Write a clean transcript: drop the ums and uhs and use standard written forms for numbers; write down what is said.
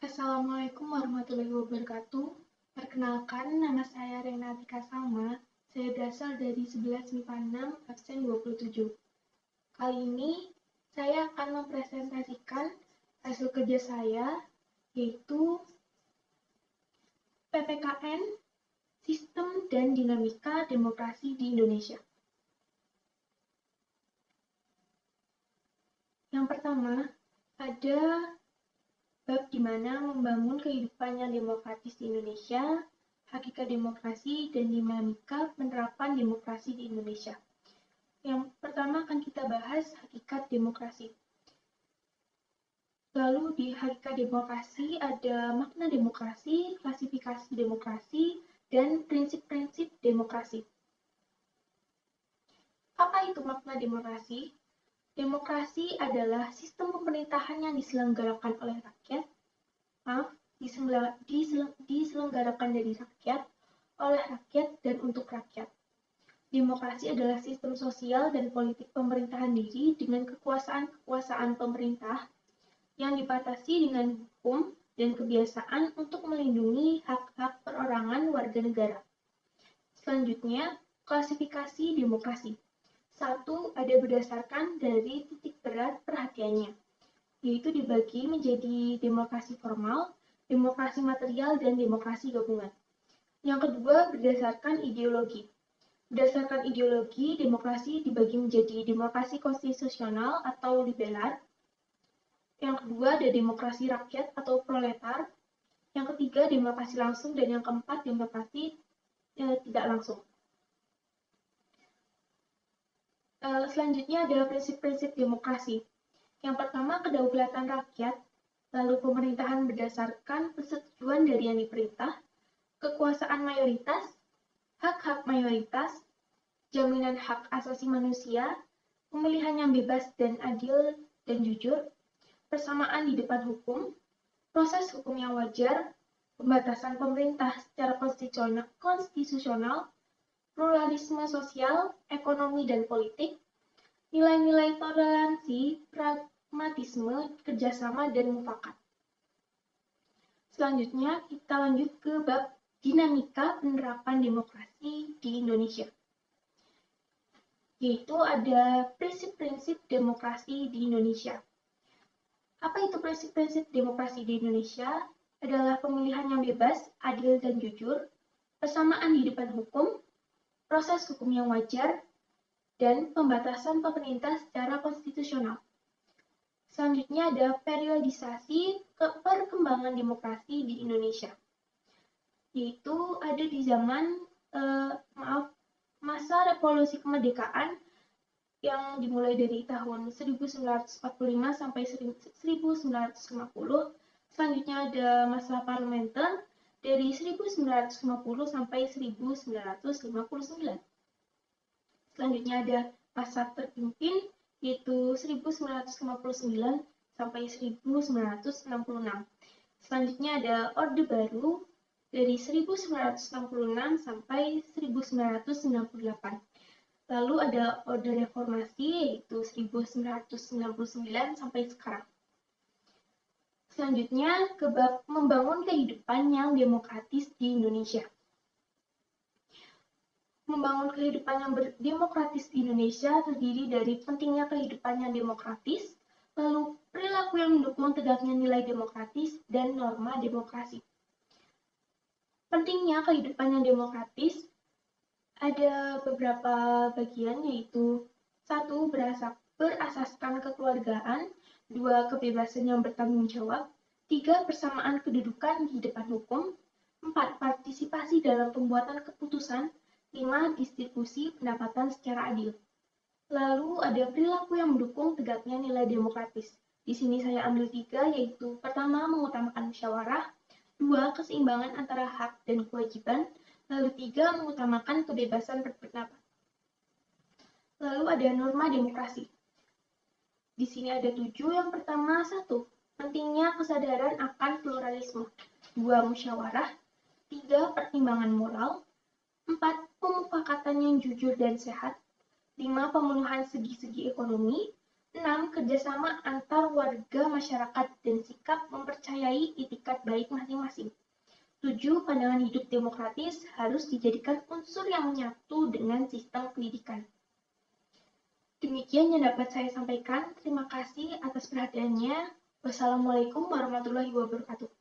Assalamualaikum warahmatullahi wabarakatuh. Perkenalkan, nama saya Renatika Salma. Saya berasal dari 11 MIPA 6, absen 27. Kali ini, saya akan mempresentasikan hasil kerja saya, yaitu PPKN, Sistem dan Dinamika Demokrasi di Indonesia. Yang pertama, ada bab di mana membangun kehidupan yang demokratis di Indonesia, hakikat demokrasi, dan dinamika penerapan demokrasi di Indonesia. Yang pertama akan kita bahas hakikat demokrasi. Lalu di hakikat demokrasi ada makna demokrasi, klasifikasi demokrasi, dan prinsip-prinsip demokrasi. Apa itu makna demokrasi? Demokrasi adalah sistem pemerintahan yang diselenggarakan oleh rakyat, diselenggarakan dari rakyat, oleh rakyat, dan untuk rakyat. Demokrasi adalah sistem sosial dan politik pemerintahan diri dengan kekuasaan pemerintah yang dibatasi dengan hukum dan kebiasaan untuk melindungi hak-hak perorangan warga negara. Selanjutnya, klasifikasi demokrasi. 1. Ada berdasarkan dari titik berat perhatiannya, yaitu dibagi menjadi demokrasi formal, demokrasi material, dan demokrasi gabungan. Yang kedua, berdasarkan ideologi. Berdasarkan ideologi, demokrasi dibagi menjadi demokrasi konstitusional atau liberal. Yang kedua, ada demokrasi rakyat atau proletar. Yang ketiga, demokrasi langsung. Dan yang keempat, demokrasi tidak langsung. Selanjutnya adalah prinsip-prinsip demokrasi. Yang pertama, kedaulatan rakyat, lalu pemerintahan berdasarkan persetujuan dari yang diperintah, kekuasaan mayoritas, hak-hak mayoritas, jaminan hak asasi manusia, pemilihan yang bebas dan adil dan jujur, persamaan di depan hukum, proses hukum yang wajar, pembatasan pemerintah secara konstitusional, pluralisme sosial, ekonomi dan politik, nilai-nilai toleransi, pragmatisme, kerjasama, dan mufakat. Selanjutnya, kita lanjut ke bab dinamika penerapan demokrasi di Indonesia. Yaitu ada prinsip-prinsip demokrasi di Indonesia. Apa itu prinsip-prinsip demokrasi di Indonesia? Adalah pemilihan yang bebas, adil, dan jujur, persamaan di depan hukum, proses hukum yang wajar, dan pembatasan pemerintah secara konstitusional. Selanjutnya ada periodisasi perkembangan demokrasi di Indonesia. Yaitu ada di zaman masa revolusi kemerdekaan yang dimulai dari tahun 1945 sampai 1950. Selanjutnya ada masa parlementer dari 1950 sampai 1959. Selanjutnya ada masa terpimpin yaitu 1959 sampai 1966. Selanjutnya ada Orde Baru dari 1966 sampai 1998. Lalu ada Orde Reformasi yaitu 1999 sampai sekarang. Selanjutnya ke bab membangun kehidupan yang demokratis di Indonesia. Membangun kehidupan yang demokratis di Indonesia terdiri dari pentingnya kehidupan yang demokratis, lalu perilaku yang mendukung tegaknya nilai demokratis, dan norma demokrasi. Pentingnya kehidupan yang demokratis ada beberapa bagian, yaitu 1. Berasaskan kekeluargaan, 2. Kebebasan yang bertanggung jawab, 3. Persamaan kedudukan di depan hukum, 4. Partisipasi dalam pembuatan keputusan, 5. Distribusi pendapatan secara adil. Lalu ada perilaku yang mendukung tegaknya nilai demokratis. Di sini saya ambil 3, yaitu pertama, mengutamakan musyawarah, 2. Keseimbangan antara hak dan kewajiban, lalu 3. Mengutamakan kebebasan berpendapat. Lalu ada norma demokrasi. Di sini ada 7. Yang pertama, 1. Pentingnya kesadaran akan pluralisme, 2. Musyawarah, 3. Pertimbangan moral, 4. Pemufakatan yang jujur dan sehat, 5. Pemenuhan segi-segi ekonomi, 6. Kerjasama antar warga masyarakat masyarakat dan sikap mempercayai itikat baik masing-masing. 7. Pandangan hidup demokratis harus dijadikan unsur yang menyatu dengan sistem pendidikan. Demikian yang dapat saya sampaikan. Terima kasih atas perhatiannya. Wassalamualaikum warahmatullahi wabarakatuh.